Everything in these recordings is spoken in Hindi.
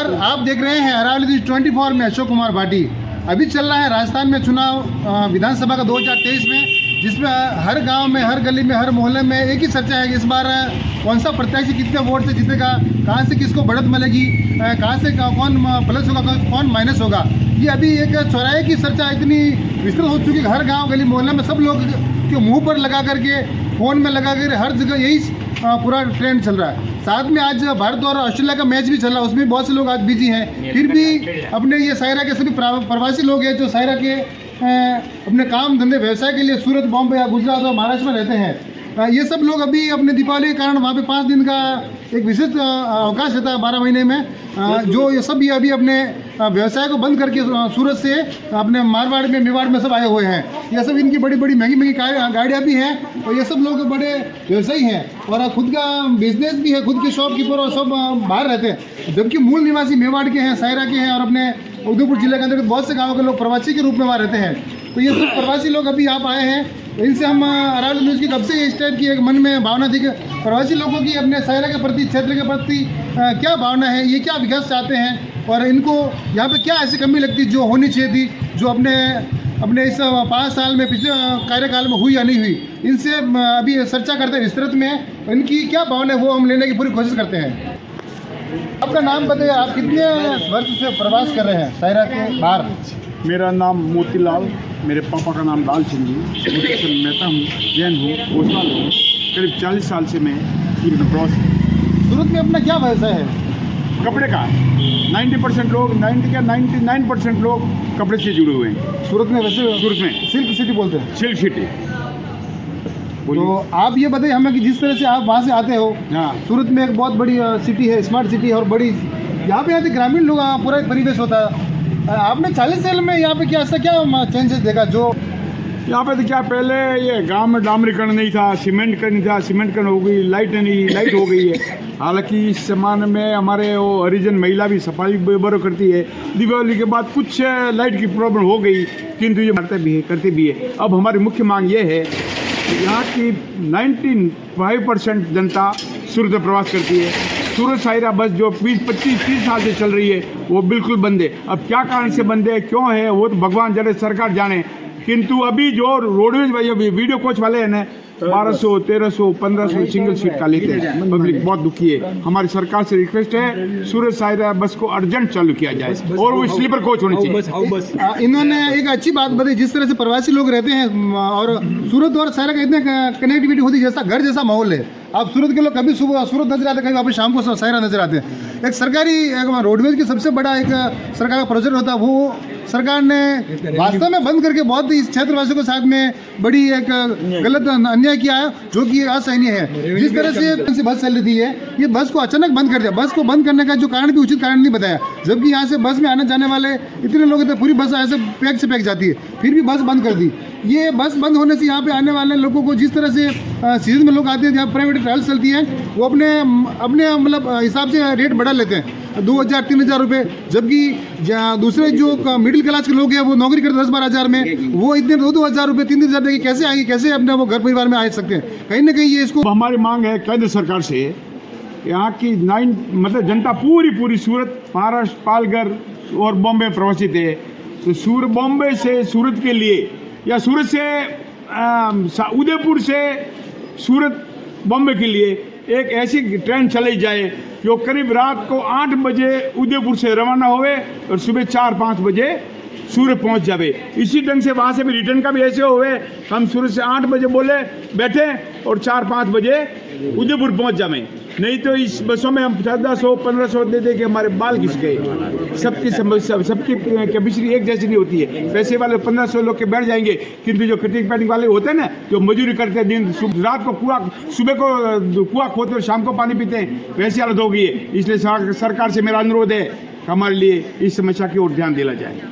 नमस्कार, आप देख रहे हैं अरावली न्यूज़ 24 में अशोक कुमार भाटी। अभी चल रहा है राजस्थान में चुनाव विधानसभा का 2023 में, जिसमें हर गांव में, हर गली में, हर मोहल्ले में एक ही चर्चा है कि इस बार कौन सा प्रत्याशी कितने वोट से जीतेगा, कहां से किसको बढ़त मिलेगी, कहां से कौन प्लस होगा, कौन माइनस होगा। ये अभी एक चौराहे की चर्चा इतनी विस्तृत हो चुकी है, हर गाँव गली मोहल्ले में सब लोग के मुँह पर लगा करके, फ़ोन में लगा कर, हर जगह यही पूरा ट्रेंड चल रहा है। साथ में आज भारत और ऑस्ट्रेलिया का मैच भी चल रहा है, उसमें बहुत से लोग आज बिजी हैं। फिर भी अपने ये सायरा के सभी प्रवासी लोग हैं जो सायरा के अपने काम धंधे व्यवसाय के लिए सूरत, बॉम्बे या गुजरात और महाराष्ट्र में रहते हैं। ये सब लोग अभी अपने दीपावली के कारण वहाँ पे 5 दिन का एक विशेष अवकाश रहता है 12 महीने में, जो ये सब अभी अपने व्यवसाय को बंद करके सूरत से अपने मारवाड़ में, मेवाड़ में सब आए हुए हैं। ये सब इनकी बड़ी बड़ी महंगी गाड़ियाँ भी हैं और ये सब लोग बड़े व्यवसायी हैं और खुद का बिजनेस भी है, खुद के शॉपकीपर और सब बाहर रहते हैं। जबकि मूल निवासी मेवाड़ के हैं, सायरा के हैं और अपने उदयपुर जिले के अंदर बहुत से गाँव के लोग प्रवासी के रूप में वहाँ रहते हैं। तो ये सब प्रवासी लोग अभी आप आए हैं, इनसे हम अरावली न्यूज़ की कब से इस टाइप की एक मन में भावना थी कि प्रवासी लोगों की अपने सायरा के प्रति, क्षेत्र के प्रति क्या भावना है, ये क्या विकास चाहते हैं और इनको यहाँ पे क्या ऐसी कमी लगती जो होनी चाहिए थी, जो अपने इस 5 साल में, पिछले कार्यकाल में हुई या नहीं हुई। इनसे अभी चर्चा करते हैं विस्तृत में, इनकी क्या भावना है वो हम लेने की पूरी कोशिश करते हैं। आपका नाम बताइए, आप कितने वर्ष से प्रवास कर रहे हैं सायरा के बाहर? मेरा नाम मोतीलाल, मेरे पापा का नाम लाल सिंह जी, मेहता हूँ, जैन हूँ, भोजवाल हूँ। करीब 40 साल से मैं सूरत में प्रवास। सूरत में अपना क्या व्यवसाय है? कपड़े का 90% लोग, 99% लोग कपड़े से जुड़े हुए हैं सूरत में। वैसे सूरत में सिल्क सिटी बोलते हैं। Silk city. तो आप ये बताइए हमें कि जिस तरह से आप वहाँ से आते हो, हाँ, सूरत में एक बहुत बड़ी सिटी है, स्मार्ट सिटी है और बड़ी, यहाँ पे आते ग्रामीण लोग पूरा परिवेश होता है। आपने 40 साल में यहाँ पे क्या ऐसा क्या चेंजेस देखा जो यहाँ पे? तो क्या पहले ये गांव में डामरीकरण नहीं था, सीमेंटकरण नहीं था, सीमेंटकरण हो गई, लाइट हो गई है। हालांकि इस जमाने में हमारे वो हरिजन महिला भी सफाई बराबर करती है। दीपावली के बाद कुछ लाइट की प्रॉब्लम हो गई, किंतु ये करते भी है। अब हमारी मुख्य मांग ये है कि यहाँ की 95% जनता सूरत में प्रवास करती है। सूरत सायरा बस जो 25-30 साल से चल रही है वो बिल्कुल बंद है। अब क्या कारण से बंद है, क्यों है, वो तो भगवान जाने, सरकार जाने। किंतु अभी जो रोडवेज वीडियो कोच वाले हैं ना, 1200, 1300, 1500 सिंगल सीट का लेते हैं। पब्लिक बहुत दुखी है। हमारी सरकार से रिक्वेस्ट है सूरत सायरा बस को अर्जेंट चालू किया जाए और वो स्लीपर कोच होनी चाहिए। इन्होंने एक अच्छी बात बताई, जिस तरह से प्रवासी लोग रहते हैं और सूरत और सायरा का इतने कनेक्टिविटी होती है, जैसा घर जैसा माहौल है। आप सूरत के लोग कभी सुबह सूरत नजर आते, कभी वापस शाम को सायरा नजर आते हैं। एक सरकारी रोडवेज की सबसे बड़ा एक सरकार का प्रोजेक्ट होता है, वो सरकार ने वास्तव में बंद करके बहुत इस क्षेत्रवासियों के साथ में बड़ी एक गलत अन्याय किया है, जो कि असहनीय है। जिस तरह से बस चल रही है, ये बस को अचानक बंद कर दिया। बस को बंद करने का जो कारण भी उचित कारण नहीं बताया, जबकि यहाँ से बस में आने जाने वाले इतने लोग थे, पूरी बस ऐसे पैक से पैक जाती है, फिर भी बस बंद कर दी। ये बस बंद होने से यहाँ पे आने वाले लोगों को, जिस तरह से सीजन में लोग आते हैं, जहाँ प्राइवेट ट्रैवल्स चलती हैं, वो अपने मतलब हिसाब से रेट बढ़ा लेते हैं, 2000-3000 रुपये। जबकि दूसरे जो मिडिल क्लास के लोग हैं, वो नौकरी करते 10-12 हज़ार में, वो इतने 2-2 रुपये, 3-3 हज़ार देके कैसे आएंगे, कैसे अपने वो घर परिवार में आ सकते हैं? कहीं ना कहीं ये इसको हमारी मांग है केंद्र सरकार से, यहाँ की मतलब जनता पूरी सूरत, महाराष्ट्र, पालघर और बॉम्बे प्रवासी थे। तो बॉम्बे से सूरत के लिए या सूरत से उदयपुर से सूरत बॉम्बे के लिए एक ऐसी ट्रेन चलाई जाए जो करीब रात को 8 बजे उदयपुर से रवाना होवे और सुबह 4-5 बजे सूरत पहुंच जावे। इसी ढंग से वहाँ से भी रिटर्न का भी ऐसे होवे, हम सूरत से 8 बजे बोले बैठे और 4-5 बजे उदयपुर पहुंच जावे। नहीं तो इस बसों में हम 1400-1500 दे के हमारे बाल घिस गए। सबकी समस्या, सबकी कैपेसिटी एक जैसी नहीं होती है। पैसे वाले 1500 लोग के बैठ जाएंगे, किंतु जो कटिंग पैटिंग वाले होते हैं ना, जो मजदूरी करते हैं, दिन रात को सुबह को कुआं खोदते और शाम को पानी पीते हैं, वैसी हालत हो गई है। इसलिए सरकार से मेरा अनुरोध है कि हमारे लिए इस समस्या की ओर ध्यान दिया जाए।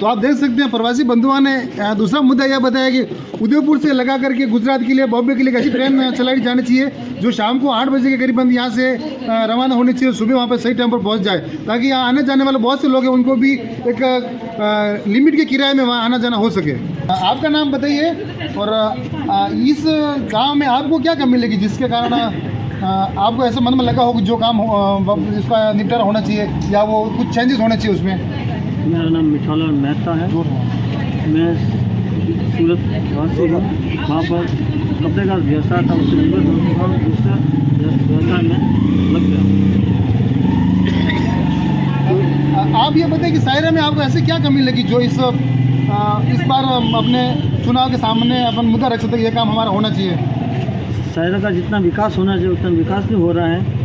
तो आप देख सकते हैं प्रवासी बंधुओं ने दूसरा मुद्दा यह बताया कि उदयपुर से लगा करके गुजरात के लिए, बॉम्बे के लिए ऐसी ट्रेन चलाई जानी चाहिए जो शाम को 8 बजे के करीबन यहाँ से रवाना होनी चाहिए, सुबह वहाँ पर सही टाइम पर पहुँच जाए, ताकि यहाँ आने जाने वाले बहुत से लोग हैं उनको भी एक लिमिट के किराए में वहाँ आना जाना हो सके। आपका नाम बताइए और इस गाँव में आपको क्या कमी लगी जिसके कारण आपको ऐसा मन में लगा हो कि जो काम इसका निपटारा होना चाहिए या वो कुछ चेंजेस होने चाहिए उसमें? मेरा नाम मिठालाल मेहता है। मैं सूरत वासी हूँ। वहाँ पर कपड़े का व्यवसाय था, उससे निवृत्त होने के बाद दूसरा व्यवसाय में लग गया। आप ये बताइए कि सायरा में आपको ऐसे क्या कमी लगी जो इस बार अपने चुनाव के सामने अपन मुद्दा रख सकते हैं, ये काम हमारा होना चाहिए? सायरा का जितना विकास होना चाहिए उतना विकास नहीं हो रहा है।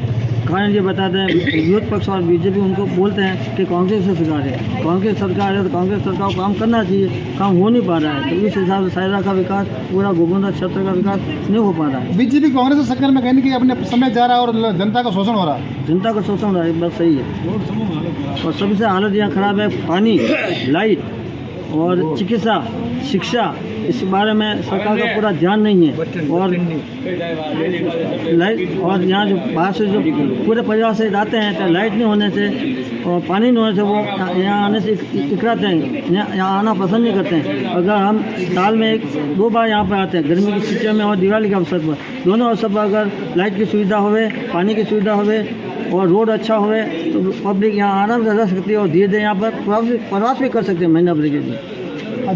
कारण ये बताते हैं, विरोध पक्ष और बीजेपी उनको बोलते हैं कि कांग्रेस की सरकार है, कांग्रेस सरकार है तो कांग्रेस सरकार को काम करना चाहिए, काम हो नहीं पा रहा है। तो इस हिसाब से सायरा का विकास, पूरा गोगुंदा क्षेत्र का विकास नहीं हो पा रहा है। बीजेपी कांग्रेस के चक्कर में कहने की अपने समय जा रहा है और जनता का शोषण हो रहा है। जनता का शोषण हो रहा है, बस सही है। और सबसे हालत यहाँ खराब है, पानी, लाइट और चिकित्सा, शिक्षा, इस बारे में सरकार का पूरा ध्यान नहीं है। और लाइट, और यहाँ जो बाहर से जो पूरे परिवार से आते हैं तो लाइट नहीं होने से और पानी नहीं होने से वो यहाँ आने से इकराते हैं, यहाँ आना पसंद नहीं करते हैं। अगर हम साल में 1-2 बार यहाँ पर आते हैं, गर्मी की छुट्टियों में और दिवाली के अवसर पर, दोनों अवसर पर अगर लाइट की सुविधा होवे, पानी की सुविधा होवे और रोड अच्छा होवे तो पब्लिक यहाँ आराम से रह सकती है और धीरे धीरे यहाँ पर प्रवास भी कर सकते हैं महीना भर के लिए।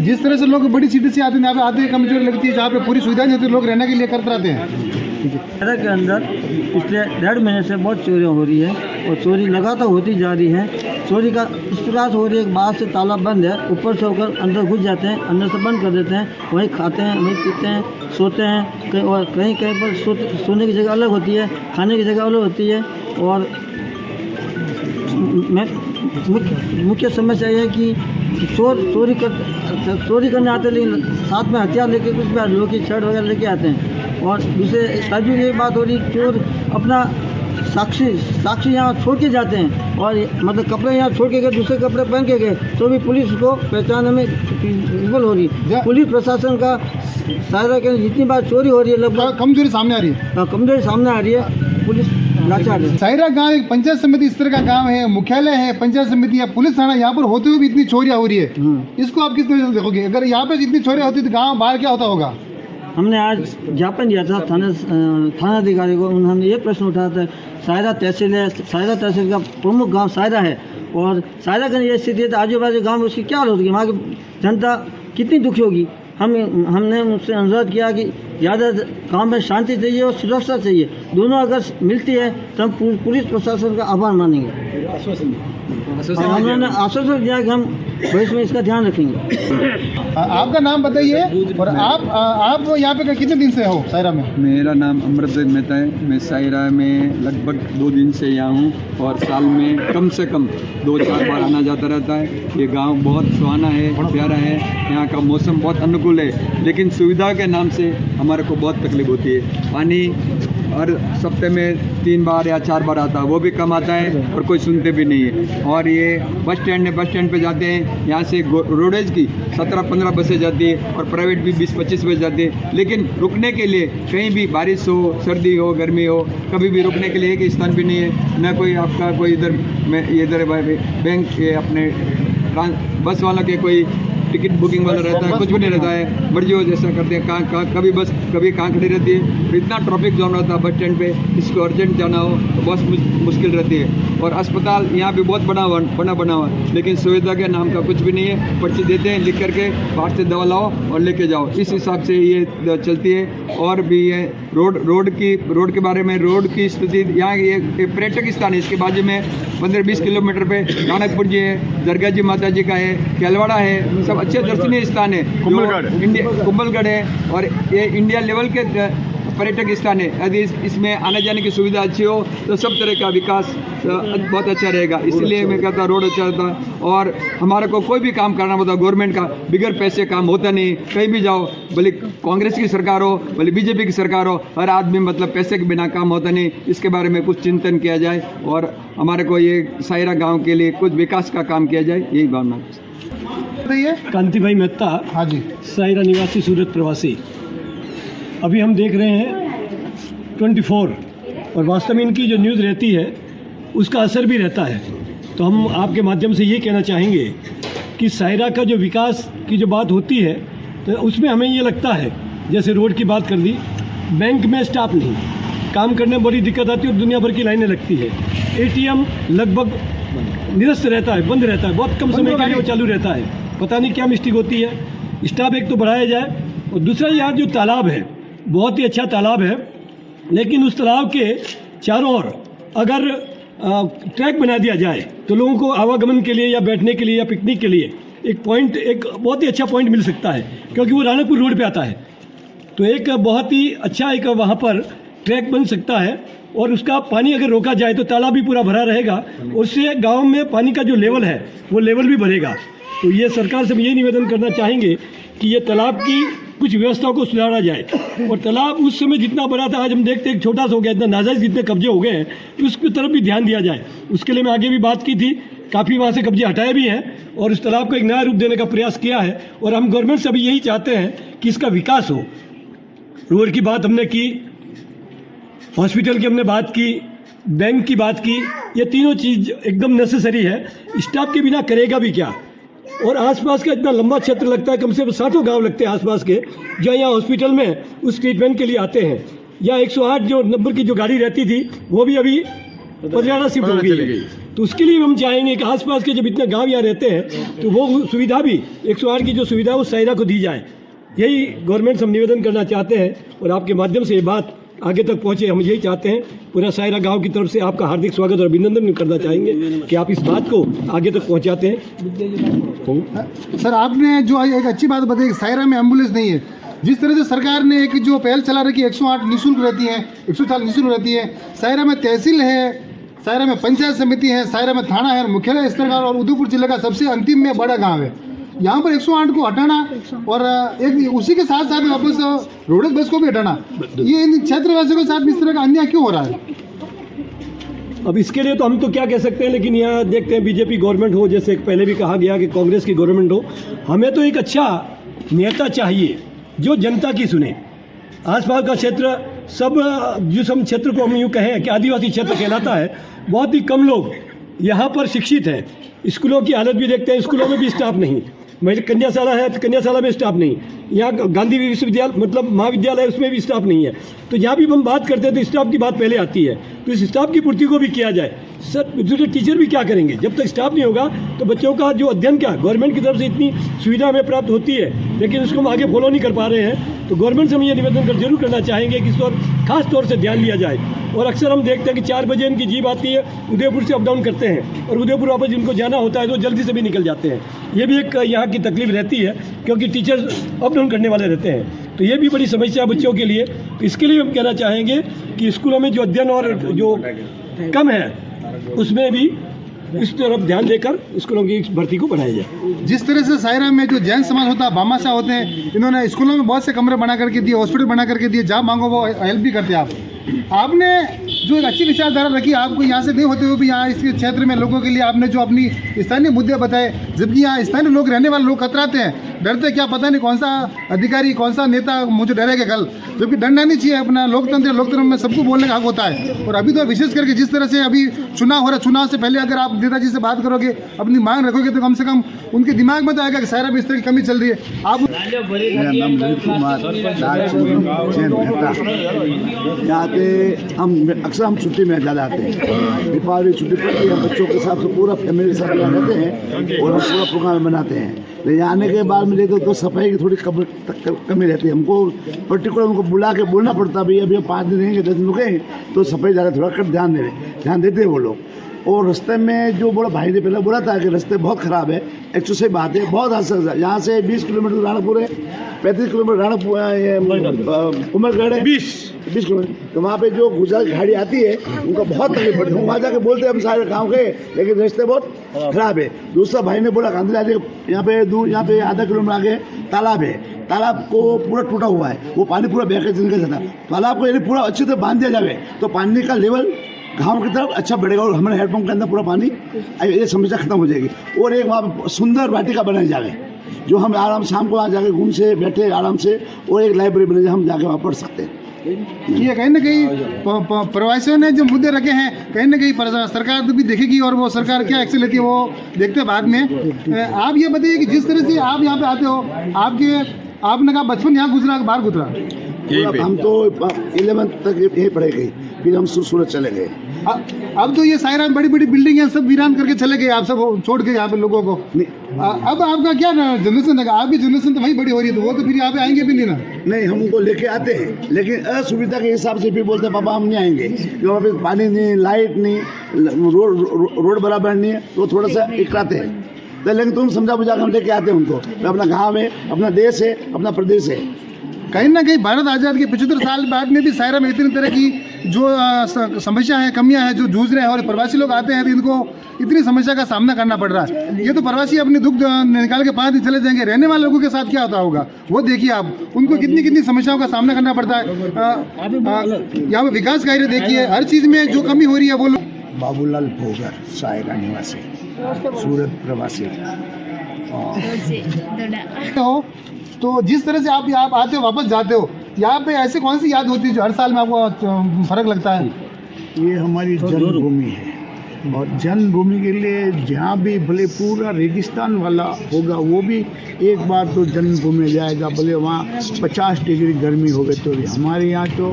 जिस तरह से लोग बड़ी सिटी से आते हैं, यहाँ पे आते हैं कमजोरी लगती है, जहाँ पे पूरी सुविधा नहीं होती, लोग रहने के लिए करते रहते हैं। शहर के अंदर पिछले 1.5 महीने से बहुत चोरियाँ हो रही है और चोरी लगातार होती जा रही है। चोरी का इस प्रकार से हो रही है, बाहर से ताला बंद है, ऊपर से होकर अंदर घुस जाते हैं, अंदर से बंद कर देते हैं, वहीं खाते हैं, वहीं पीते हैं, सोते हैं। और कहीं कहीं पर सोने की जगह अलग होती है, खाने की जगह अलग होती है। और मुख्य समस्या यह है कि चोरी करने आते, लेकिन साथ में हथियार लेके कुछ भी लोग की शर्ट वगैरह लेके आते हैं। और दूसरे ताजुब ये बात हो रही, चोर अपना साक्षी यहाँ छोड़ के जाते हैं और मतलब कपड़े यहाँ छोड़ के गए, दूसरे कपड़े पहन के गए तो भी पुलिस को पहचानने में विफल हो रही है। पुलिस प्रशासन का सायरा के जितनी बार चोरी हो रही है, लगभग कमजोरी सामने आ रही है। कमजोरी सामने आ रही है, पुलिस लाचार है। सायरा गांव एक पंचायत समिति इस तरह का गांव है, मुख्यालय है, पंचायत समिति या पुलिस थाना, यहाँ पर होते हुए भी इतनी चोरियाँ हो रही है। इसको आप किस तरह से देखोगे? अगर यहाँ पे इतनी चोरियाँ होती तो गाँव बाहर क्या होता होगा? हमने आज ज्ञापन दिया था थानाधिकारी को। उन्होंने ये प्रश्न उठाया था, सायरा तहसील है, सायरा तहसील का प्रमुख गांव सायरा है और सायरा का ये स्थिति है तो आजू बाजू गाँव में उसकी क्या हालत होगी, वहाँ की जनता कितनी दुखी होगी। हमने उनसे अनुरोध किया कि ज़्यादा गांव में शांति चाहिए और सुरक्षा चाहिए, दोनों अगर मिलती है तो हम पुलिस प्रशासन का आभार मानेंगे। उन्होंने आश्वासन दिया कि हम भविष्य में इसका ध्यान रखेंगे। आपका नाम बताइए और आप यहाँ पे कितने दिन से हो सायरा में? मेरा नाम अमृतदेव मेहता है। मैं सायरा में लगभग 2 दिन से यहाँ हूँ और साल में कम से कम 2-4 बार आना जाता रहता है। ये गांव बहुत सुहाना है, प्यारा है, यहाँ का मौसम बहुत अनुकूल है, लेकिन सुविधा के नाम से हमारे को बहुत तकलीफ होती है। पानी हर सप्ते में 3 बार या 4 बार आता है, वो भी कम आता है और कोई सुनते भी नहीं है। और ये बस स्टैंड पे जाते हैं, यहाँ से रोडेज की 17-15 बसें जाती है और प्राइवेट भी 20-25 बस जाती है, लेकिन रुकने के लिए कहीं भी बारिश हो, सर्दी हो, गर्मी हो, कभी भी रुकने के लिए एक स्थान भी नहीं है। न कोई आपका कोई इधर बैंक ये अपने बस वाला के कोई टिकट बुकिंग वाला रहता है, कुछ भी नहीं रहता है, मर्जी हो जैसा करते हैं। कभी बस कभी कहाँ खड़ी रहती है, इतना ट्रैफिक जाम रहता है बस स्टैंड पे, इसको अर्जेंट जाना हो तो बहुत मुश्किल रहती है। और अस्पताल यहाँ भी बहुत बना हुआ, लेकिन सुविधा के नाम का कुछ भी नहीं है। पर्ची देते हैं, लिख करके बाहर से दवा लाओ और लेके जाओ, इस हिसाब से ये चलती है। और भी ये रोड के बारे में, रोड की स्थिति यहाँ ये पर्यटक स्थान है, इसके बाजू में 15-20 किलोमीटर पे नानकपुर जी है, दरगाह जी माता जी का है, केलवाड़ा है, सब अच्छे दर्शनीय स्थान है। कुंभलगढ़ है और ये इंडिया लेवल के पर्यटक स्थान है। यदि इसमें आने जाने की सुविधा अच्छी हो तो सब तरह का विकास बहुत अच्छा रहेगा। इसलिए मैं कहता रोड अच्छा होता और हमारे को कोई भी काम करना होता गवर्नमेंट का, बिगड़ पैसे काम होता नहीं। कहीं भी जाओ, भले कांग्रेस की सरकार हो, भले बीजेपी की सरकार हो, हर आदमी मतलब पैसे के बिना काम होता नहीं। इसके बारे में कुछ चिंतन किया जाए और हमारे को ये सायरा गाँव के लिए कुछ विकास का काम किया जाए, यही भावना। कांति भाई मेहता, हाँ जी, सायरा निवासी, सूरत प्रवासी। अभी हम देख रहे हैं 24 और वास्तव में इनकी जो न्यूज़ रहती है उसका असर भी रहता है। तो हम आपके माध्यम से ये कहना चाहेंगे कि सायरा का जो विकास की जो बात होती है तो उसमें हमें ये लगता है, जैसे रोड की बात कर दी, बैंक में स्टाफ नहीं, काम करने में बड़ी दिक्कत आती है और दुनिया भर की लाइनें लगती है। एटीएम लगभग निरस्त रहता है, बंद रहता है, बहुत कम समय के लिए वो चालू रहता है, पता नहीं क्या मिस्टेक होती है। स्टाफ एक तो बढ़ाया जाए, और दूसरा यहाँ जो तालाब है बहुत ही अच्छा तालाब है, लेकिन उस तालाब के चारों ओर अगर ट्रैक बना दिया जाए तो लोगों को आवागमन के लिए या बैठने के लिए या पिकनिक के लिए एक बहुत ही अच्छा पॉइंट मिल सकता है, क्योंकि वो राणकपुर रोड पे आता है। तो एक बहुत ही अच्छा एक वहाँ पर ट्रैक बन सकता है, और उसका पानी अगर रोका जाए तो तालाब भी पूरा भरा रहेगा, उससे गांव में पानी का जो लेवल है वो लेवल भी बढ़ेगा। तो ये सरकार से हम ये निवेदन करना चाहेंगे कि ये तालाब की कुछ व्यवस्था को सुधारा जाए, और तालाब उस समय जितना बड़ा था आज हम देखते हैं एक छोटा सा हो गया, इतना नाजायज जितने कब्जे हो गए हैं, तो उसकी तरफ भी ध्यान दिया जाए। उसके लिए मैं आगे भी बात की थी, काफ़ी वहाँ से कब्जे हटाए भी हैं और इस तालाब को एक नया रूप देने का प्रयास किया है, और हम गवर्नमेंट से अभी यही चाहते हैं कि इसका विकास हो। रोड की बात हमने की, हॉस्पिटल की हमने बात की, बैंक की बात की, ये तीनों चीज़ एकदम नेसेसरी है। स्टाफ के बिना करेगा भी क्या, और आसपास का इतना लंबा क्षेत्र लगता है, कम से कम 60 गांव लगते हैं आसपास के, जो यहाँ हॉस्पिटल में उस ट्रीटमेंट के लिए आते हैं। या 108 जो नंबर की जो गाड़ी रहती थी वो भी अभी पटियाला शिफ्ट हो गई है। तो उसके लिए हम चाहेंगे कि आसपास के जब इतने गांव यहाँ रहते हैं तो वो सुविधा भी 108 की जो सुविधा है वो सायरा को दी जाए। यही गवर्नमेंट से हम निवेदन करना चाहते हैं, और आपके माध्यम से ये बात आगे तक पहुँचे, हम यही चाहते हैं। पूरा सायरा गांव की तरफ से आपका हार्दिक स्वागत और अभिनंदन करना चाहेंगे कि आप इस बात को आगे तक पहुँचाते हैं। सर, आपने जो एक अच्छी बात बताई कि सायरा में एम्बुलेंस नहीं है, जिस तरह से सरकार ने एक जो पहल चला रखी 108 निःशुल्क रहती है, 104 निःशुल्क रहती है। सायरा में तहसील है, सायरा में पंचायत समिति है, सायरा में थाना है, मुख्यालय स्तर का, और उदयपुर जिले का सबसे अंतिम में बड़ा गांव है। यहाँ पर 108 को हटाना और एक उसी के साथ साथ वापस रोडवेज बस को भी हटाना, ये इन क्षेत्रवासियों के साथ इस तरह का अन्याय क्यों हो रहा है? अब इसके लिए तो हम तो क्या कह सकते हैं, लेकिन यहाँ देखते हैं बीजेपी गवर्नमेंट हो, जैसे पहले भी कहा गया कि कांग्रेस की गवर्नमेंट हो, हमें तो एक अच्छा नेता चाहिए जो जनता की सुने। आसपास का क्षेत्र सब, जिस हम क्षेत्र को हम यूँ कहें कि आदिवासी क्षेत्र कहलाता है, बहुत ही कम लोग यहाँ पर शिक्षित हैं। स्कूलों की हालत भी देखते हैं, स्कूलों में भी स्टाफ नहीं। मेरी कन्याशाला है तो कन्याशाला में स्टाफ नहीं, यहाँ गांधी विश्वविद्यालय मतलब महाविद्यालय उसमें भी स्टाफ नहीं है। तो यहाँ भी हम बात करते हैं तो स्टाफ की बात पहले आती है, तो इस स्टाफ की पूर्ति को भी किया जाए। सर, दूसरे टीचर भी क्या करेंगे जब तक स्टाफ नहीं होगा? तो बच्चों का जो अध्ययन क्या, गवर्नमेंट की तरफ से इतनी सुविधा हमें प्राप्त होती है, लेकिन उसको हम आगे फॉलो नहीं कर पा रहे हैं। तो गवर्नमेंट से हम ये निवेदन जरूर करना चाहेंगे कि इस पर खास तौर से ध्यान दिया जाए। और अक्सर हम देखते हैं कि 4 बजे इनकी जीप आती है, उदयपुर से अप डाउन करते हैं, और उदयपुर वापस जिनको जाना होता है तो जल्दी से भी निकल जाते हैं। ये भी एक यहाँ की तकलीफ रहती है, क्योंकि टीचर्स अप डाउन करने वाले रहते हैं, तो ये भी बड़ी समस्या है बच्चों के लिए। तो इसके लिए हम कहना चाहेंगे कि स्कूलों में जो अध्ययन और जो कम है उसमें भी इस तरफ ध्यान देकर स्कूलों की भर्ती को बढ़ाया जाए। जिस तरह से सायरा में जो जैन समाज होता है, भामाशाह होते हैं, इन्होंने स्कूलों में बहुत से कमरे बना करके दिए, हॉस्पिटल बना करके दिए, जहाँ मांगो वो हेल्प भी करते हैं। आपने जो एक अच्छी विचारधारा रखी, आपको यहाँ से नहीं होते हुए भी यहाँ इस क्षेत्र में लोगों के लिए आपने जो अपनी स्थानीय मुद्दे बताए, जबकि यहाँ स्थानीय लोग रहने वाले लोग कतराते हैं, डरते क्या पता नहीं कौन सा अधिकारी कौन सा नेता मुझे डरेगा कल, जबकि डरना नहीं चाहिए। अपना लोकतंत्र में सबको बोलने का हक होता है। और अभी तो विशेष करके जिस तरह से अभी चुनाव हो रहा है, चुनाव से पहले अगर आप नेताजी से बात करोगे, अपनी मांग रखोगे, तो कम से कम उनके दिमाग में तो आएगा कि सायरा में इस तरह की कमी चल रही है। आप मेरा नाम ललित कुमार यहाँ पे हम अक्सर हम छुट्टी में ज़्यादा आते हैं। दीपावली छुट्टी पड़ती है, बच्चों के साथ पूरा फैमिली के साथ यहाँ रहते हैं और हम पूरा प्रोग्राम बनाते हैं। लेकिन यहाँ आने के बाद में देखते तो सफाई की थोड़ी कमी रहती है। हमको पर्टिकुलर उनको बुला के बोलना पड़ता, भाई अभी 5 दिन रहेंगे, 10 दिन रुकेंगे, तो सफाई ज़्यादा थोड़ा कर ध्यान देते हैं वो लोग। और रास्ते में जो बोला भाई ने पहले बोला था कि रास्ते बहुत ख़राब है, एक्चुअली सही बात है, बहुत हादसा है। यहाँ से 20 किलोमीटर राणकपुर है, 35 किलोमीटर राणकपुर उमरगढ़ है, 20 किलोमीटर। तो वहाँ पे जो गुजरात गाड़ी आती है उनका बहुत तकलीफ पड़ती है। वहाँ जाके बोलते हैं हम सारे गाँव गए, लेकिन रास्ते बहुत ख़राब है। दूसरा भाई ने बोला गांधी यहाँ पे दूर, यहाँ पे आधा किलोमीटर आगे तालाब है, तालाब को पूरा टूटा हुआ है, वो पानी पूरा बह के निकल जाता। तालाब को यदि पूरा अच्छे से बांध दिया जाए तो पानी का लेवल गाँव की तरफ अच्छा बढ़ेगा और हमारे हैंडपम्प के अंदर पूरा पानी, ये समस्या खत्म हो जाएगी। और एक वहाँ सुंदर वाटिका बनाई जाए, जो हम आराम शाम को वहाँ जाके घूम से बैठे आराम से, और एक लाइब्रेरी बने हम जाके वहाँ पढ़ सकते हैं। ये कहीं ना कहीं प्रवासियों ने जो मुद्दे रखे हैं, कहीं ना कहीं सरकार तो भी देखेगी, और वो सरकार क्या एक्शन लेती है वो देखते हैं बाद में। आप ये बताइए कि जिस तरह से आप यहाँ पे आते हो, आपने कहा बचपन यहाँ गुजरा, बाहर गुजरा? हम तो 11th तक यहीं पढ़े गए। फिर हम सूरत चले गए। अब तो ये सायरा में बड़ी बड़ी बिल्डिंग है, सब वीरान करके चले गए, आप सब छोड़ के यहाँ पे लोगों को। अब आपका क्या जनरेशन है, आपकी जनरेशन तो वही बड़ी हो रही है, तो वो तो फिर यहाँ पे आएंगे भी नहीं ना। नहीं, हम उनको लेके आते हैं, लेकिन असुविधा के हिसाब से फिर बोलते हैं पापा हम नहीं आएंगे, क्योंकि वहाँ पे पानी नहीं, लाइट नहीं, रोड बराबर नहीं है, तो थोड़ा सा इकराते हैं। तो लेकिन तुम समझा बुझा कर हम लेके आते हैं उनको, तो अपना गाँव है, अपना देश है, अपना प्रदेश है। कहीं ना कहीं भारत आज़ाद के 75 साल बाद में भी सायरा में इतनी तरह की जो समस्या है, कमियां हैं, जो जूझ रहे हैं, और प्रवासी लोग आते हैं तो इनको इतनी समस्या का सामना करना पड़ रहा है। ये तो प्रवासी अपनी दुख निकाल के 5 दिन चले जाएंगे, रहने वाले लोगों के साथ क्या होता होगा वो देखिए आप, उनको कितनी कितनी समस्याओं का सामना करना पड़ता है। यहाँ पे विकास कार्य देखिए, हर चीज़ में जो कमी हो रही है वो लोग। बाबूलाल भोगर, सायरा निवासी, सूरत प्रवासी। हो तो जिस तरह से आप यहाँ आते हो वापस जाते हो, यहाँ पे ऐसे कौन सी याद होती है जो हर साल में आपको फर्क लगता है? ये हमारी जन्मभूमि है, और जन्मभूमि के लिए जहाँ भी भले पूरा रेगिस्तान वाला होगा वो भी एक बार तो जन्मभूमि जाएगा, भले वहाँ 50 डिग्री गर्मी होगी तो भी। हमारे यहाँ तो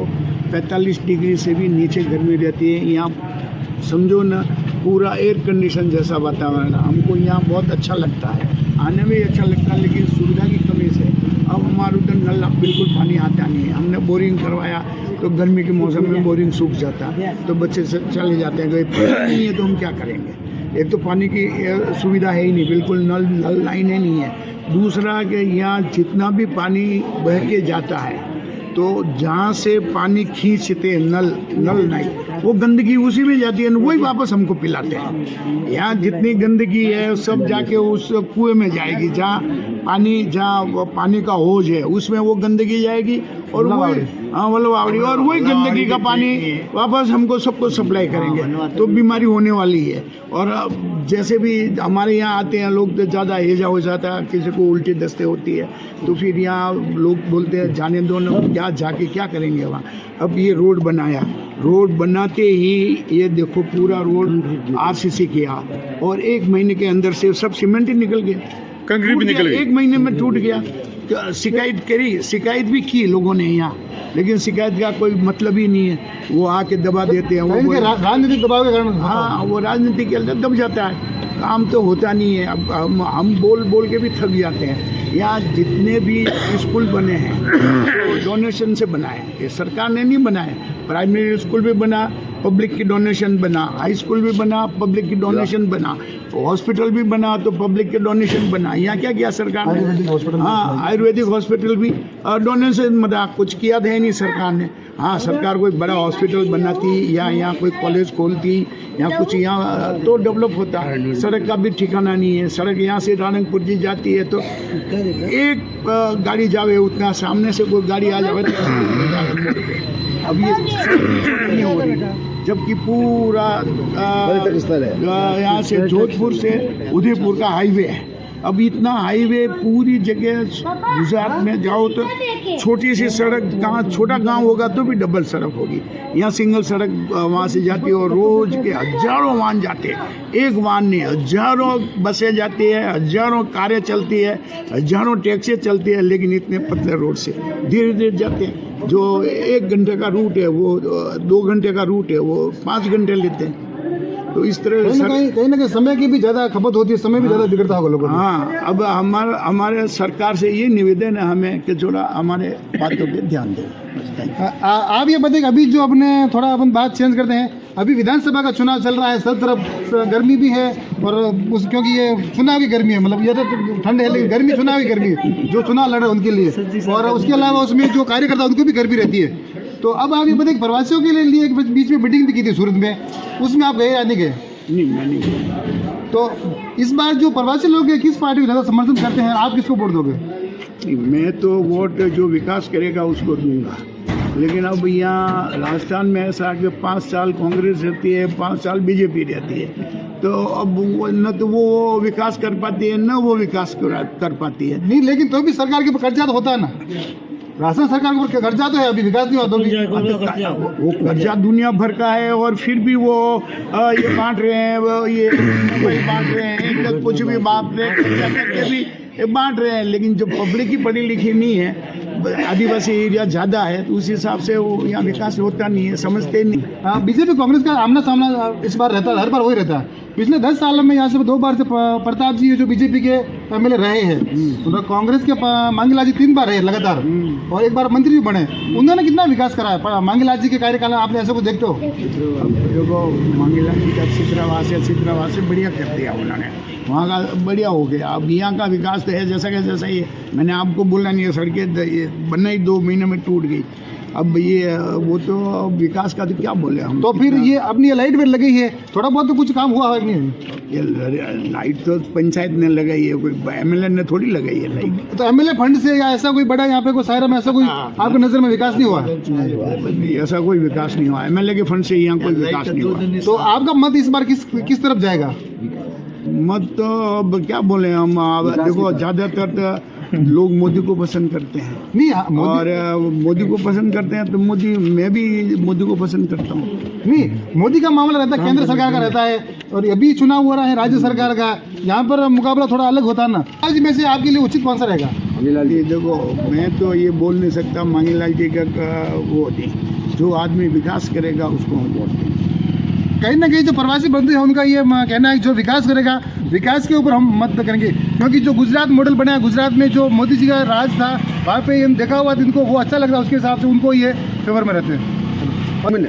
45 डिग्री से भी नीचे गर्मी रहती है। यहाँ समझो ना पूरा एयर कंडीशन जैसा वातावरण, हमको यहाँ बहुत अच्छा लगता है, आने में अच्छा लगता है, लेकिन सुविधा की कमी से अब हमारे उधर नल बिल्कुल पानी आता नहीं है। हमने बोरिंग करवाया तो गर्मी के मौसम में बोरिंग सूख जाता है, तो बच्चे से चले जाते हैं, कोई नहीं है तो हम क्या करेंगे। एक तो पानी की सुविधा है ही नहीं, बिल्कुल नल लाइनें नहीं है। दूसरा कि यहाँ जितना भी पानी बह के जाता है तो जहाँ से पानी खींचते हैं नल नहीं, वो गंदगी उसी में जाती है, वही वापस हमको पिलाते हैं। यहाँ जितनी गंदगी है सब जाके उस कुएं में जाएगी, जहाँ पानी का हौज है उसमें वो गंदगी जाएगी, और वल्लवावड़ी, और वही गंदगी का पानी वापस हमको सबको सप्लाई करेंगे, तो बीमारी होने वाली है। और जैसे भी हमारे यहाँ आते हैं लोग, तो ज़्यादा हेजा हो जाता है, किसी को उल्टी दस्ते होती है, तो फिर यहाँ लोग बोलते हैं जाने दो ना, क्या जाके क्या करेंगे वहाँ। अब ये रोड बनाया, रोड बनाते ही ये देखो पूरा रोड RCC किया, और 1 महीने के अंदर से सब सीमेंट ही निकल गया, कंक्रीट भी निकल गई, 1 महीने में टूट गया। शिकायत भी की लोगों ने यहाँ, लेकिन शिकायत का कोई मतलब ही नहीं है, वो आके दबा देते हैं। वो राजनीतिक दबाव के कारण, हाँ, वो राजनीति के अंदर दब जाता है, काम तो होता नहीं है। अब हम बोल के भी थक जाते हैं। यहाँ जितने भी स्कूल बने हैं तो डोनेशन से बनाए, ये सरकार ने नहीं बनाए। प्राइमरी स्कूल भी बना, पब्लिक की डोनेशन बना, हाई स्कूल भी बना, पब्लिक की डोनेशन बना, हॉस्पिटल भी बना तो पब्लिक के डोनेशन बना। यहाँ क्या किया सरकार ने? हाँ, आयुर्वेदिक हॉस्पिटल भी डोनेशन बना, कुछ किया था नहीं सरकार ने। हाँ, सरकार कोई बड़ा हॉस्पिटल बनाती या यहाँ कोई कॉलेज खोलती या कुछ यहाँ तो डेवलप होता। सड़क का भी ठिकाना नहीं है। सड़क यहाँ से रानकपुर जी जाती है तो एक गाड़ी जावे उतना, सामने से कोई गाड़ी आ जाए अब ये नहीं हो रही, जबकि पूरा यहाँ से जोधपुर से उदयपुर का हाईवे है। अब इतना हाईवे पूरी जगह गुजरात में जाओ तो छोटी सी सड़क, कहाँ छोटा गांव होगा तो भी डबल सड़क होगी। यहाँ सिंगल सड़क वहाँ से जाती है और रोज के हजारों वाहन जाते हैं, एक वाहन नहीं, हजारों बसें जाती है, हजारों कारें चलती है, हजारों टैक्सी चलती है, लेकिन इतने पतले रोड से धीरे धीरे जाते हैं। जो 1 घंटे का रूट है वो 2 घंटे का रूट है वो 5 घंटे लेते हैं। तो इस तरह कहीं ना कहीं समय की भी ज़्यादा खपत होती है, समय भी ज़्यादा बिगड़ता होगा लोगों को। हाँ, अब हमारे सरकार से ये निवेदन है हमें कि थोड़ा हमारे बातों पे ध्यान दें। आप ये बताइए, अभी जो अपने थोड़ा अपन बात चेंज करते हैं, अभी विधानसभा का चुनाव चल रहा है, सब तरफ गर्मी भी है, और क्योंकि ये चुनाव की गर्मी है, मतलब ये तो ठंड है लेकिन गर्मी चुनाव की गर्मी है, जो चुनाव लड़ रहे हैं उनके लिए, और उसके अलावा उसमें जो कार्यकर्ता उनको भी गर्मी रहती है। तो अब आप ये बताइए, प्रवासियों के लिए एक बीच में मीटिंग भी की थी सूरत में, उसमें आप गए या नहीं गए? नहीं, मैं नहीं गया। तो इस बार जो प्रवासी लोग हैं, किस पार्टी को ज़्यादा समर्थन करते हैं, आप किसको वोट दोगे? मैं तो वोट जो विकास करेगा उसको दूंगा, लेकिन अब यहाँ राजस्थान में ऐसा कि 5 साल कांग्रेस रहती है, 5 साल बीजेपी रहती है, तो अब न तो वो विकास कर पाती है, न वो विकास कर पाती है। नहीं, लेकिन तो भी सरकार के ऊपर कर्जा तो होता है ना, राजस्थान सरकार के ऊपर कर्जा तो है, अभी विकास नहीं होता भी। वो कर्जा दुनिया भर का है, और फिर भी वो ये बांट रहे हैं, वो ये बांट रहे हैं, कुछ भी बांट रहे हैं, कर्जा करके भी बांट रहे हैं। लेकिन जो पब्लिक ही पढ़ी लिखी नहीं है, आदिवासी एरिया ज़्यादा है तो उस हिसाब से वो यहाँ विकास होता नहीं है, समझते नहीं। बीजेपी कांग्रेस का आमना सामना इस बार रहता है, हर बार वही रहता है। पिछले 10 सालों में यहाँ से 2 बार से प्रताप जी जो बीजेपी के एमएलए रहे हैं, तो कांग्रेस के मांगीलाल जी 3 बार रहे लगातार और 1 बार मंत्री भी बने। उन्होंने कितना विकास करा है मांगीलाल जी के कार्यकाल में, आपने ऐसा कुछ देखते हो? देखो मांगीलाल जी का चित्रावास से बढ़िया कर दिया उन्होंने, वहाँ का बढ़िया हो गया। अब यहाँ का विकास तो है जैसा कि जैसा ये मैंने आपको बोला नहीं है, सड़कें बनना ही 2 महीने में टूट गई। अब ये वो तो विकास का तो क्या बोले हम। तो फिर ये अपनी लाइट वेट लगी है, थोड़ा बहुत तो कुछ काम हुआ है कि नहीं? ये लाइट तो पंचायत ने लगाई है, कोई एमएलए ने थोड़ी लगाई है लाइट। तो एमएलए फंड से या ऐसा कोई बड़ा यहाँ पे कोई सायरा में ऐसा कोई आपकी नज़र में विकास नहीं हुआ है? नहीं, ऐसा कोई विकास नहीं हुआ, एमएलए के फंड से यहाँ कोई विकास नहीं हुआ। तो आपका मत इस बार किस तरफ जाएगा? मत तो अब क्या बोले हम, देखो ज़्यादातर तो लोग मोदी को पसंद करते हैं। नहीं और मोदी को पसंद करते हैं तो मैं भी मोदी को पसंद करता हूँ। नहीं, मोदी का मामला रहता है, केंद्र सरकार का रहता है, और अभी चुनाव हो रहा है राज्य सरकार का, यहाँ पर मुकाबला थोड़ा अलग होता है ना। आज में से आपके लिए उचित कौन सा रहेगा? मांगीलाल जी देखो, मैं तो ये बोल नहीं सकता, मांगीलाल जी का वो नहीं, जो आदमी विकास करेगा उसको हम वोट देंगे। कहीं ना कहीं जो प्रवासी बंधु है उनका ये कहना है जो विकास करेगा, विकास के ऊपर हम मत करेंगे, क्योंकि जो गुजरात मॉडल बना है, गुजरात में जो मोदी जी का राज था वहाँ पे हम देखा हुआ जिनको वो अच्छा लग रहा है, उसके हिसाब से उनको ये फेवर में रहते हैं।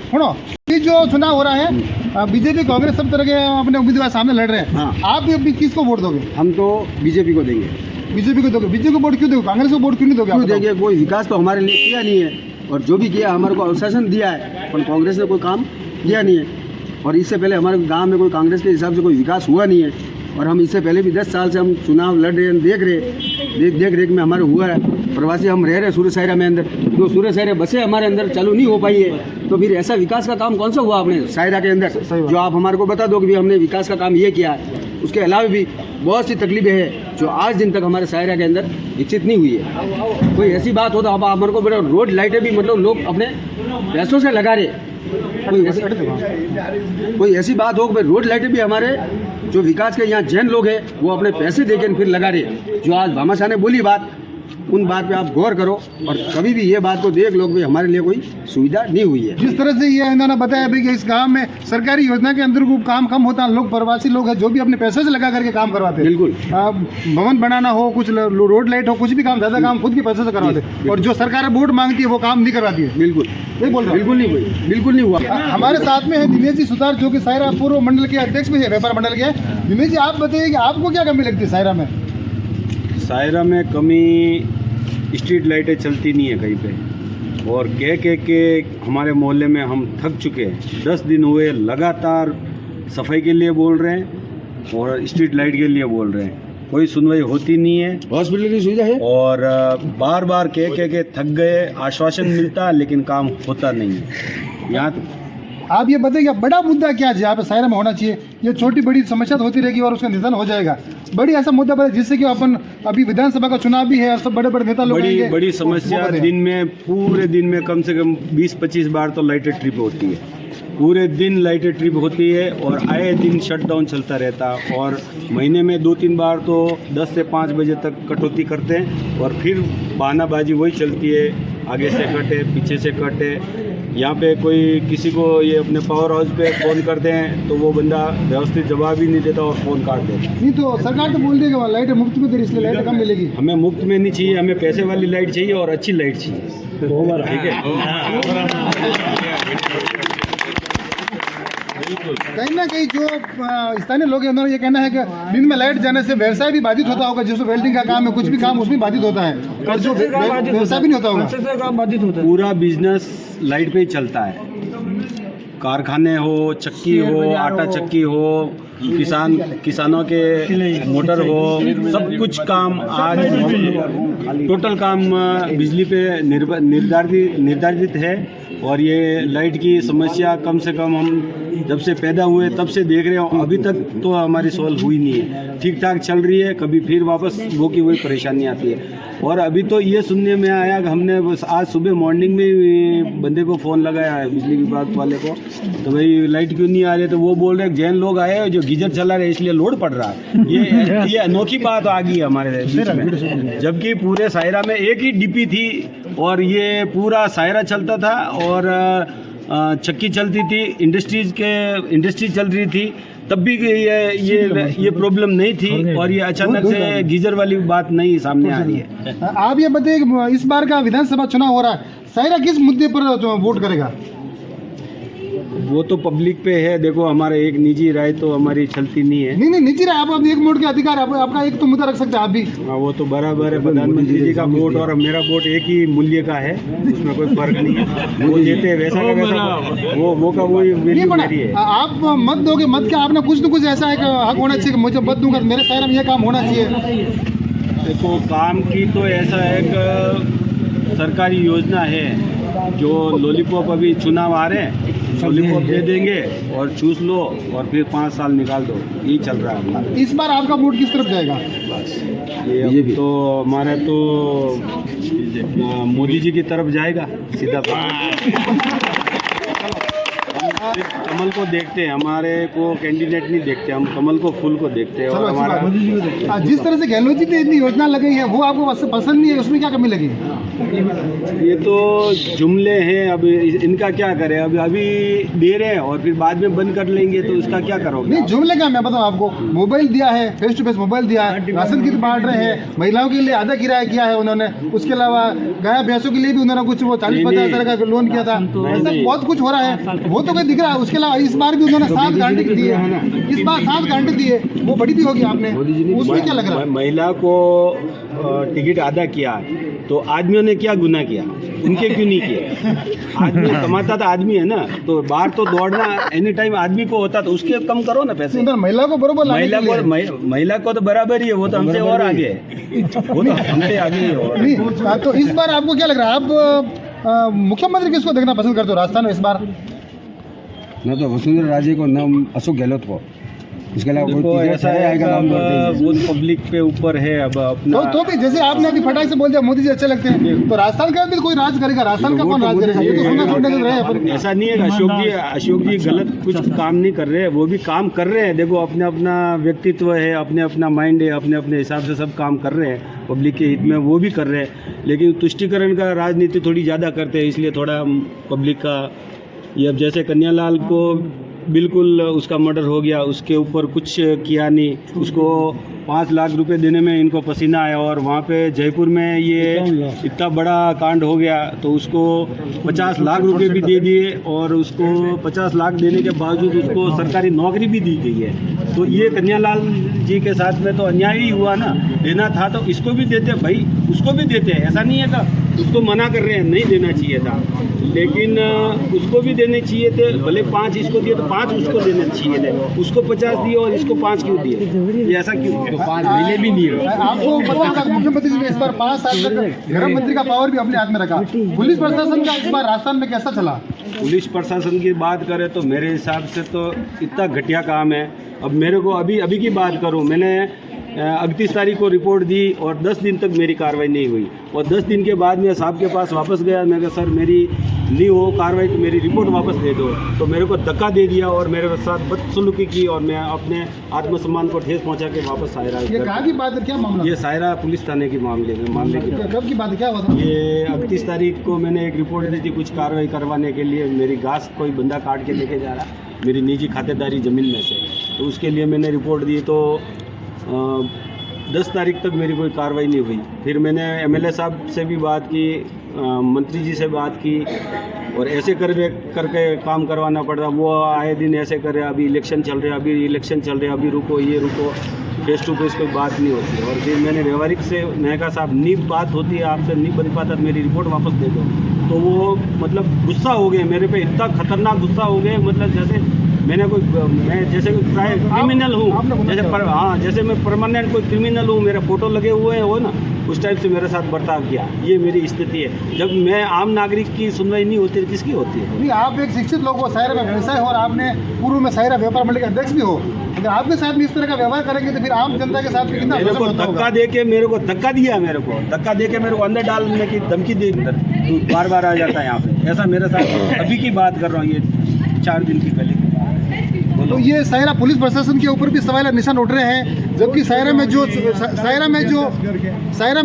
सुनो, ये जो चुनाव हो रहा है, बीजेपी कांग्रेस सब तरह के अपने उम्मीदवार सामने लड़ रहे हैं। हाँ। आप अभी किसको वोट दोगे? हम तो बीजेपी को देंगे। बीजेपी को दोगे? बीजेपी को वोट क्यों दोगे? कांग्रेस को वोट क्यों नहीं दोगे? क्यों देंगे? कोई विकास तो हमारे लिए किया नहीं है, और जो भी किया हमारे को आश्वासन दिया है, पर कांग्रेस ने कोई काम किया नहीं है। और इससे पहले हमारे गांव में कोई कांग्रेस के हिसाब से कोई विकास हुआ नहीं है, और हम इससे पहले भी 10 साल से हम चुनाव लड़ रहे हैं, देख रेख में हमारे हुआ है। प्रवासी हम रह रहे सूर्य सायरा में अंदर, जो सूर्य सायरा बसें हमारे अंदर चालू नहीं हो पाई है, तो फिर ऐसा विकास का काम कौन सा हुआ अपने सायरा के अंदर जो आप हमारे को बता दो कि भी हमने विकास का काम ये किया है। उसके अलावा भी बहुत सी तकलीफें हैं जो आज दिन तक हमारे सायरा के अंदर विकसित नहीं हुई है। कोई ऐसी बात हो तो अब हमारे को बड़ा रोड लाइटें भी मतलब लोग अपने पैसों से लगा रहे, कोई ऐसी बात हो कि रोड लाइटें भी हमारे जो विकास के यहाँ जैन लोग हैं वो अपने पैसे देकर फिर लगा रहे। जो आज भामा शाह ने बोली बात, उन बात पे आप गौर करो और कभी भी ये बात को देख लो कि हमारे लिए कोई सुविधा नहीं हुई है। जिस तरह से ये इन्होंने बताया भी कि इस गांव में सरकारी योजना के अंदर काम कम होता है, लोग प्रवासी लोग हैं जो भी अपने पैसे से लगा करके काम करवाते हैं। बिल्कुल, भवन बनाना हो, कुछ रोड लाइट हो, कुछ भी काम, ज्यादा काम खुद के पैसे से करवाते हैं, और जो सरकार वोट मांगती है वो काम नहीं करवाती है। बिल्कुल ये बोल रहा हूं। बिल्कुल नहीं हुआ। हमारे साथ में है दिनेश जी सुतार, जो कि सायरा पूर्व मंडल के अध्यक्ष भी है, व्यापार मंडल के। दिनेश जी, आप बताइए कि आपको क्या कमी लगती है सायरा में? सायरा में कमी, स्ट्रीट लाइटें चलती नहीं है कहीं पे, और कह के हमारे मोहल्ले में हम थक चुके हैं। 10 दिन हुए लगातार सफाई के लिए बोल रहे हैं और स्ट्रीट लाइट के लिए बोल रहे हैं, कोई सुनवाई होती नहीं है। हॉस्पिटल की सुविधा है, और बार बार कह के थक गए, आश्वासन मिलता है लेकिन काम होता नहीं है। यहाँ आप ये बताइए बड़ा मुद्दा क्या है यहाँ पे सायरा में होना चाहिए? ये छोटी बड़ी समस्या तो होती रहेगी और उसका निदान हो जाएगा। बड़ी ऐसा मुद्दा बताइए जिससे कि अपन, अभी विधानसभा का चुनाव भी है और सब बड़े बड़े नेता लोग आएंगे। बड़ी समस्या, दिन में पूरे दिन में कम से कम 20-25 बार तो लाइटें ट्रिप होती है, पूरे दिन लाइटें ट्रिप होती है और आए दिन शटडाउन चलता रहता है। और महीने में 2-3 बार तो 10 से 5 बजे तक कटौती करते हैं और फिर बहानाबाजी वही चलती है, आगे से कटे पीछे से कटे। यहाँ पे कोई किसी को ये अपने पावर हाउस पे फ़ोन करते हैं तो वो बंदा व्यवस्थित जवाब ही नहीं देता और फ़ोन काट देता। नहीं तो सरकार तो बोल देगा लाइट मुफ्त में दे रही, इसलिए लाइट कम मिलेगी। हमें मुफ्त में नहीं चाहिए, हमें पैसे वाली लाइट चाहिए और अच्छी लाइट चाहिए। ठीक है। कहीं ना कहीं जो स्थानीय लोग हैं उन्होंने ये कहना है कि दिन में लाइट जाने से व्यवसाय भी बाधित होता होगा, जिसमें वेल्डिंग का काम है, कुछ भी काम उसमें बाधित होता है, और जो व्यवसाय भी नहीं होता होगा। पूरा बिजनेस लाइट पे ही चलता है, कारखाने हो, चक्की हो, आटा चक्की हो, किसानों के मोटर हो, सब कुछ काम आज टोटल काम बिजली पे निर्धारित है। और ये लाइट की समस्या कम से कम हम जब से पैदा हुए तब से देख रहे हो, अभी तक तो हमारी सॉल्व हुई नहीं है। ठीक ठाक चल रही है, कभी फिर वापस वो की वही परेशानी आती है। और अभी तो ये सुनने में आया कि हमने बस आज सुबह मॉर्निंग में बंदे को फ़ोन लगाया है बिजली विभाग वाले को, तो भाई लाइट क्यों नहीं आ रही, तो वो बोल रहे जैन लोग आए हैं जो गीजर चला रहे इसलिए लोड पड़ रहा है। ये अनोखी बात आ गई है हमारे बीच में, जबकि पूरे सायरा में एक ही डीपी थी और ये पूरा सायरा चलता था और चक्की चलती थी, इंडस्ट्री चल रही थी, तब भी ये प्रॉब्लम नहीं थी और ये अचानक से गीजर वाली बात नहीं सामने आ रही है। आप ये बताइए कि इस बार का विधानसभा चुनाव हो रहा है, सायरा किस मुद्दे पर वोट करेगा? वो तो पब्लिक पे है, देखो हमारे एक निजी राय तो हमारी चलती नहीं है। नहीं निजी राय, आप एक वोट के अधिकार, आपका एक तो मुद्दा रख सकते हैं आप भी। हाँ, वो तो बराबर है, प्रधानमंत्री जी का वोट और मेरा वोट एक ही मूल्य का है, उसमें कोई फर्क नहीं है। वो देते हैं वैसा का वैसा, वो का वही मेरी है। आप मत दोगे, मत क्या, आपने कुछ तो कुछ ऐसा है कि हक होना चाहिए कि मुझे मत दूंगा, मेरे शहर में ये काम होना चाहिए। देखो काम की तो ऐसा है कि सरकारी योजना है, जो लॉलीपॉप अभी चुनाव आ रहे हैं, लॉलीपॉप दे देंगे और चूस लो और फिर 5 साल निकाल दो, यही चल रहा है। इस बार आपका वोट किस तरफ जाएगा? ये तो हमारा तो मोदी जी की तरफ जाएगा सीधा। कमल को देखते हैं, हमारे को कैंडिडेट नहीं देखते, हम कमल को फूल को देखते हैं। और हमारा जिस तरह से गहलोत जी ने इतनी योजना लगाई है वो आपको पसंद नहीं है, उसमें क्या कमी लगी? ये तो जुमले हैं, अब इनका क्या करें, अभी दे रहे हैं और फिर बाद में बंद कर लेंगे, तो उसका क्या करोगे? नहीं जुमले का मैं बताऊं आपको, मोबाइल दिया है, फेस टू फेस मोबाइल दिया है, राशन किट बांट रहे हैं, महिलाओं के लिए आधा किराया किया है उन्होंने, उसके अलावा गाय भैंसों के लिए भी उन्होंने कुछ वो 40-50 हज़ार का लोन किया था, ऐसा बहुत कुछ हो रहा है, वो तो कोई दिख रहा है। उसके अलावा इस बार भी उन्होंने 7 गारंटी दी है, इस बार 7 गारंटी दी है, वो बड़ी भी होगी आपने, उसमें क्या लग रहा है? महिला को टिकट आधा किया, तो आदमियों ने क्या गुनाह किया, उनके क्यों नहीं किया? आदमी कमाता था, आदमी है ना, तो बाहर तो दौड़ना एनी टाइम आदमी को होता, तो उसके कम करो ना पैसे। महिला को बरोबर, महिला को तो बराबर ही है, वो तो हमसे और आगे है, वो तो हमसे आगे ही है। तो इस बार आपको क्या लग रहा है, आप मुख्यमंत्री किसको देखना पसंद करते हो राजस्थान में इस बार? न तो वसुंधरा राजे को, न अशोक गहलोत को, इसके अलावा देखो ऐसा है वो पब्लिक पे ऊपर है। अब अपना तो भी जैसे आपने अभी फटाक से बोल दिया मोदी जी अच्छे लगते हैं, तो राजस्थान का भी कोई राज करेगा, राजस्थान का कौन राज करेगा? ये तो सुनना सुनने को रहे। ऐसा नहीं है अशोक जी गलत कुछ काम नहीं कर रहे हैं, वो भी काम कर रहे हैं। देखो अपने अपना व्यक्तित्व है, अपने अपना माइंड है, अपने अपने हिसाब से सब काम कर रहे हैं, पब्लिक के हित में वो भी कर रहे हैं। लेकिन तुष्टिकरण का राजनीति थोड़ी ज़्यादा करते हैं, इसलिए थोड़ा पब्लिक का ये, अब जैसे कन्यालाल को बिल्कुल उसका मर्डर हो गया, उसके ऊपर कुछ किया नहीं, उसको 5 लाख रुपए देने में इनको पसीना आया, और वहाँ पे जयपुर में ये इतना बड़ा कांड हो गया तो उसको 50 लाख रुपए भी दे दिए, और उसको 50 लाख देने के बावजूद उसको सरकारी नौकरी भी दी गई है। तो ये कन्यालाल जी के साथ में तो अन्याय ही हुआ ना, देना था तो इसको भी देते भाई, उसको भी देते, ऐसा नहीं है कि उसको मना कर रहे हैं, नहीं देना चाहिए था, लेकिन उसको भी देने चाहिए थे। भले 5 इसको दिए तो 5 उसको देने चाहिए थे, उसको 50 दिए और इसको 5 क्यों दिए, ऐसा क्यों? 5 महीने भी नहीं है। आपको पता है मुख्यमंत्री जी ने इस बार 5 साल तक गृह मंत्री का पावर भी अपने हाथ में रखा। पुलिस प्रशासन का इस बार राजस्थान में कैसा चला? पुलिस प्रशासन की बात करें तो मेरे हिसाब से तो इतना घटिया काम है। अब मेरे को अभी की बात करूं, मैंने 31 तारीख को रिपोर्ट दी और 10 दिन तक मेरी कार्रवाई नहीं हुई, और 10 दिन के बाद मैं साहब के पास वापस गया, मैं कहा सर मेरी नहीं हो कार्रवाई तो मेरी रिपोर्ट वापस दे दो, तो मेरे को धक्का दे दिया और मेरे साथ बदसलूकी की, और मैं अपने आत्मसम्मान को ठेस पहुंचा के वापस सायरा। ये कहाँ की बात है, क्या मामला? ये सायरा पुलिस थाने की मामले की। कब की बात है, क्या हुआ था? ये 31 तारीख को मैंने एक रिपोर्ट दी थी कुछ कार्रवाई करवाने के लिए, मेरी घास कोई बंदा काट के लेके जा रहा मेरी निजी खातेदारी ज़मीन में से, तो उसके लिए मैंने रिपोर्ट दी, तो 10 तारीख तक मेरी कोई कार्रवाई नहीं हुई। फिर मैंने एमएलए साहब से भी बात की, मंत्री जी से बात की, और ऐसे करके काम करवाना पड़ रहा। वो आए दिन ऐसे कर रहे, अभी इलेक्शन चल रहे, अभी रुको, ये रुको, फेस टू फेस कोई बात नहीं होती। और फिर मैंने व्यवहारिक से मैं कहा साहब नहीं बात होती है आपसे, नहीं बन पाता तो मेरी रिपोर्ट वापस दे दो। तो वो मतलब गुस्सा हो गए मेरे पे, इतना खतरनाक गुस्सा हो गए, मतलब जैसे मैं जैसे क्रिमिनल हूँ, जैसे मैं परमानेंट कोई क्रिमिनल हूँ, मेरे फोटो लगे हुए हैं वो ना, उस टाइप से मेरे साथ बर्ताव किया। ये मेरी स्थिति है। जब मैं आम नागरिक की सुनवाई नहीं होती तो किसकी होती है? नहीं, आप एक शिक्षित लोग हो, सायरा में व्यवसाय हो और आपने पूर्व में सायरा व्यापार मंडली के अध्यक्ष भी हो। अगर आपके साथ भी इस तरह का व्यवहार करेंगे तो फिर आम जनता के साथ भी कितना मेरे को होता होगा? धक्का दे के मेरे को धक्का दिया, धक्का दे के मेरे को अंदर डालने की धमकी दी। तू बार बार आ जाता है यहाँ पे। ऐसा मेरे साथ अभी की बात कर रहा हूँ, ये 4 दिन की पहले की बात। तो ये सायरा पुलिस प्रशासन के ऊपर भी सवाल निशान उठ रहे हैं, जबकि सायरा में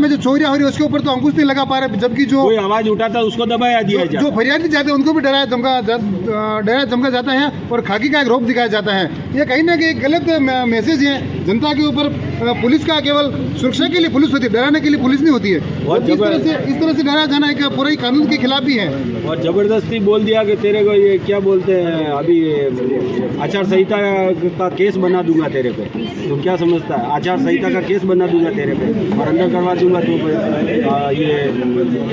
जो चोरियां हो रही है उसके ऊपर तो अंकुश नहीं लगा पा रहे, जबकि जो कोई आवाज उठाता है उसको दबाया दिया जो फरियादी जाते हैं उनको भी डराया धमका जाता है और खाकी का एक रौब दिखाया जाता है। ये कहीं ना कहीं एक गलत मैसेज है जनता के ऊपर। पुलिस का केवल सुरक्षा के लिए पुलिस होती है, डराने के लिए पुलिस नहीं होती है। और इस तरह से डराया जाना एक पूरा ही कानून के खिलाफ भी है। और जबरदस्ती बोल दिया कि तेरे को ये क्या बोलते हैं, अभी आचार संहिता का केस बना दूंगा तेरे पे। तो क्या समझता है? आचार संहिता का केस बना दूंगा तेरे पे और अंदर करवा दूंगा, तो ये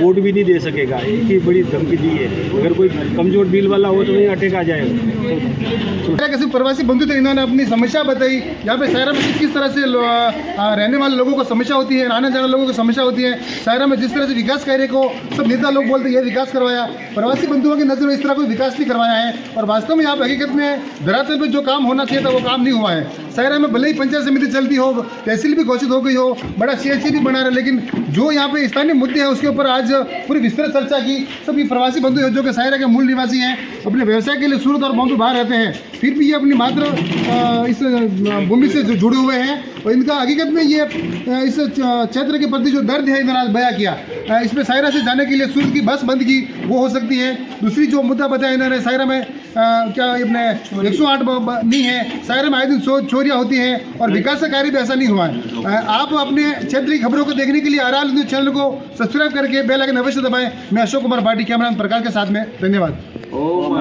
वोट भी नहीं दे सकेगा। इतनी बड़ी धमकी दी है। अगर कोई कमजोर दिल वाला हो तो वहीं अटैक आ जाएगा। किसी प्रवासी बंधु थे, इन्होंने अपनी समस्या बताई। यहाँ पे सायरा में किस तरह से रहने वाले लोगों को समस्या होती है, आने जाने लोगों को समस्या होती है। सायरा में जिस तरह से विकास कार्य को सब नेता लोग बोलते हैं ये विकास करवाया, प्रवासी बंधुओं की नजर में इस तरह कोई विकास नहीं करवाया है। और वास्तव में यहाँ पे हकीकत में धरातल पे जो काम होना चाहिए था वो काम नहीं हुआ है। सायरा में भले ही पंचायत समिति चलती हो, तहसील भी घोषित हो गई हो, बड़ा CHC भी बना रहे, लेकिन जो यहाँ पे स्थानीय मुद्दे हैं उसके ऊपर आज पूरी विस्तृत चर्चा की। सभी प्रवासी बंधु हैं जो कि सायरा के मूल निवासी हैं, अपने व्यवसाय के लिए सूरत और बॉम्बे बाहर रहते हैं, फिर भी ये अपनी मात्र इस भूमि से जुड़े हुए हैं। और इनका हकीकत में ये इस क्षेत्र के प्रति जो दर्द है इन्होंने आज बयां किया। इसमें सायरा से जाने के लिए सूरत की बस बंद की, वो हो सकती है। दूसरी जो मुद्दा बताया इन्होंने, सायरा में क्या अपने 108 नहीं है, सायरा में आए दिन चोरियाँ होती हैं और विकास का कार्य भी ऐसा नहीं हुआ है। आप अपने क्षेत्र की खबरों को देखने के लिए आरआर न्यूज़ चैनल को सब्सक्राइब करके बेल आइकन अवश्य दबाएं। मैं अशोक कुमार भाटी, कैमरामैन प्रकाश के साथ में। धन्यवाद।